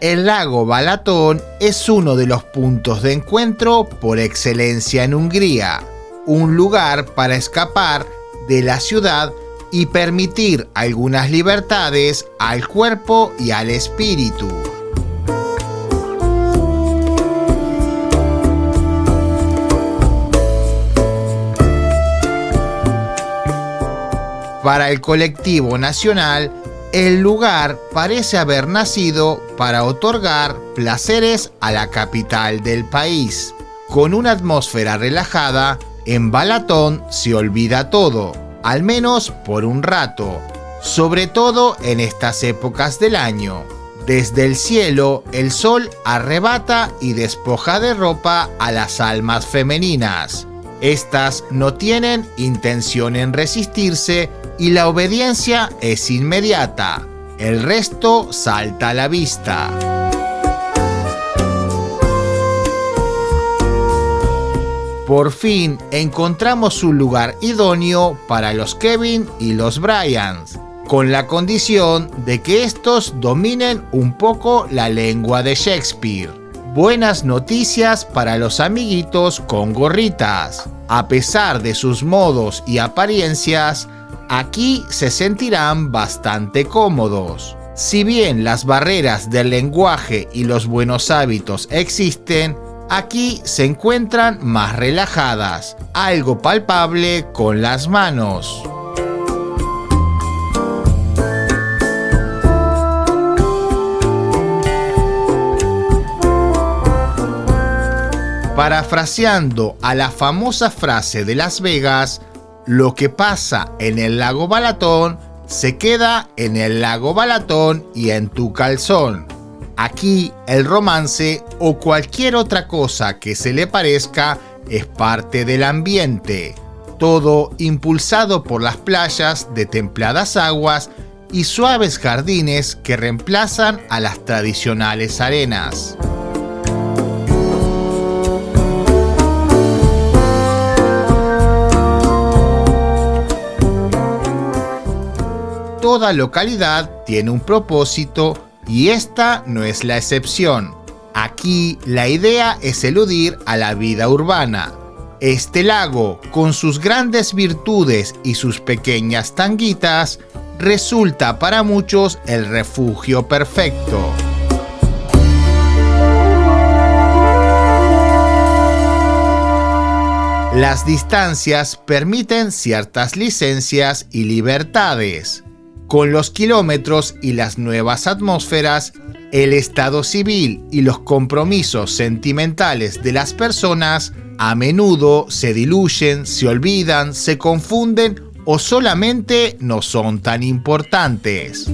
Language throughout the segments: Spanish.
El lago Balatón es uno de los puntos de encuentro por excelencia en Hungría, un lugar para escapar de la ciudad y permitir algunas libertades al cuerpo y al espíritu. Para el colectivo nacional, el lugar parece haber nacido para otorgar placeres a la capital del país. Con una atmósfera relajada, en Balatón se olvida todo, al menos por un rato, sobre todo en estas épocas del año. Desde el cielo, el sol arrebata y despoja de ropa a las almas femeninas. Estas no tienen intención en resistirse y la obediencia es inmediata. El resto salta a la vista. Por fin encontramos un lugar idóneo para los Kevin y los Bryans, con la condición de que estos dominen un poco la lengua de Shakespeare. Buenas noticias para los amiguitos con gorritas. A pesar de sus modos y apariencias, aquí se sentirán bastante cómodos. Si bien las barreras del lenguaje y los buenos hábitos existen, aquí se encuentran más relajadas, algo palpable con las manos. Parafraseando a la famosa frase de Las Vegas, lo que pasa en el lago Balatón se queda en el lago Balatón y en tu calzón. Aquí el romance o cualquier otra cosa que se le parezca es parte del ambiente. Todo impulsado por las playas de templadas aguas y suaves jardines que reemplazan a las tradicionales arenas. Toda localidad tiene un propósito y esta no es la excepción. Aquí la idea es eludir a la vida urbana. Este lago, con sus grandes virtudes y sus pequeñas tanguitas, resulta para muchos el refugio perfecto. Las distancias permiten ciertas licencias y libertades. Con los kilómetros y las nuevas atmósferas, el estado civil y los compromisos sentimentales de las personas a menudo se diluyen, se olvidan, se confunden o solamente no son tan importantes.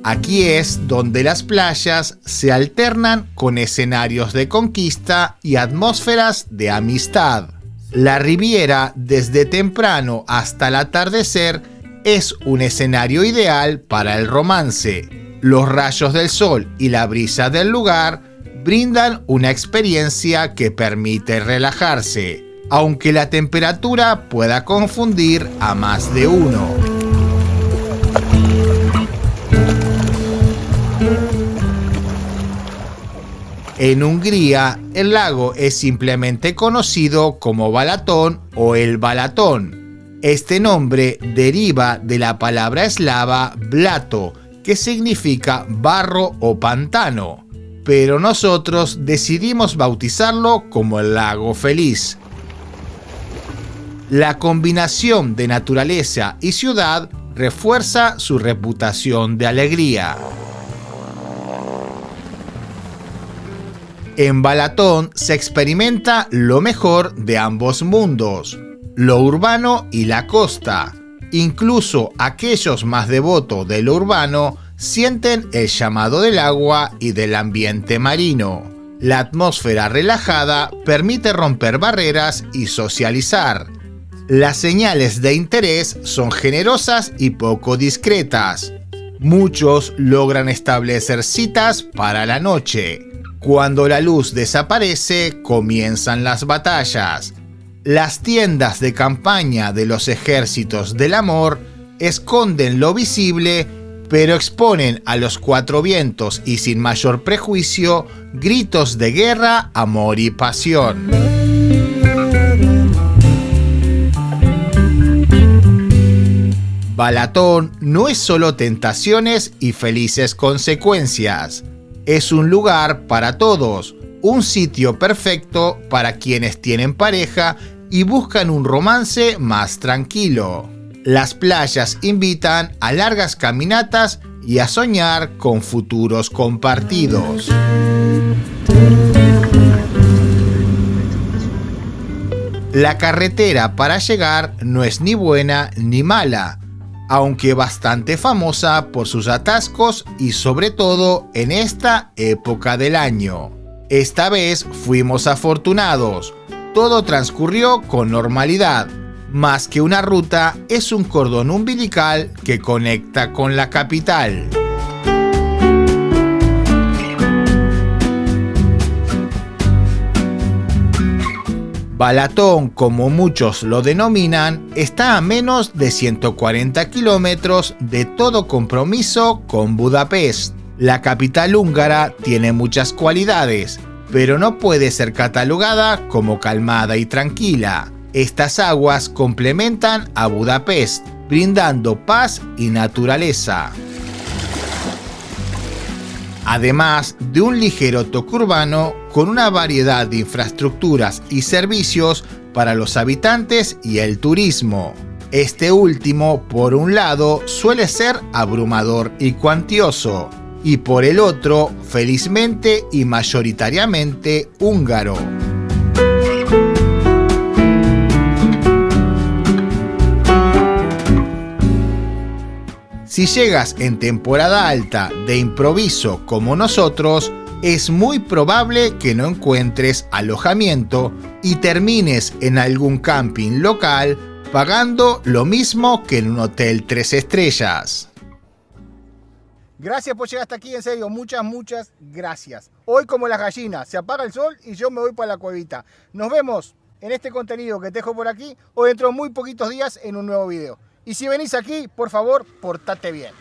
Aquí es donde las playas se alternan con escenarios de conquista y atmósferas de amistad. La Riviera, desde temprano hasta el atardecer, es un escenario ideal para el romance. Los rayos del sol y la brisa del lugar brindan una experiencia que permite relajarse, aunque la temperatura pueda confundir a más de uno. En Hungría, el lago es simplemente conocido como Balatón o el Balatón. Este nombre deriva de la palabra eslava blato, que significa barro o pantano, pero nosotros decidimos bautizarlo como el lago feliz. La combinación de naturaleza y ciudad refuerza su reputación de alegría. En Balatón se experimenta lo mejor de ambos mundos, lo urbano y la costa. Incluso aquellos más devotos de lo urbano sienten el llamado del agua y del ambiente marino. La atmósfera relajada permite romper barreras y socializar. Las señales de interés son generosas y poco discretas. Muchos logran establecer citas para la noche. Cuando la luz desaparece, comienzan las batallas. Las tiendas de campaña de los ejércitos del amor esconden lo visible, pero exponen a los cuatro vientos y sin mayor prejuicio gritos de guerra, amor y pasión. Balatón no es solo tentaciones y felices consecuencias. Es un lugar para todos, un sitio perfecto para quienes tienen pareja y buscan un romance más tranquilo. Las playas invitan a largas caminatas y a soñar con futuros compartidos. La carretera para llegar no es ni buena ni mala, aunque bastante famosa por sus atascos y sobre todo en esta época del año. Esta vez fuimos afortunados, todo transcurrió con normalidad. Más que una ruta, es un cordón umbilical que conecta con la capital. Balatón, como muchos lo denominan, está a menos de 140 kilómetros de todo compromiso con Budapest. La capital húngara tiene muchas cualidades, pero no puede ser catalogada como calmada y tranquila. Estas aguas complementan a Budapest, brindando paz y naturaleza. Además de un ligero toque urbano con una variedad de infraestructuras y servicios para los habitantes y el turismo. Este último, por un lado, suele ser abrumador y cuantioso, y por el otro, felizmente y mayoritariamente húngaro. Si llegas en temporada alta de improviso como nosotros, es muy probable que no encuentres alojamiento y termines en algún camping local pagando lo mismo que en un hotel 3 estrellas. Gracias por llegar hasta aquí, en serio, muchas gracias. Hoy como las gallinas, se apaga el sol y yo me voy para la cuevita. Nos vemos en este contenido que te dejo por aquí o dentro de muy poquitos días en un nuevo video. Y si venís aquí, por favor, portate bien.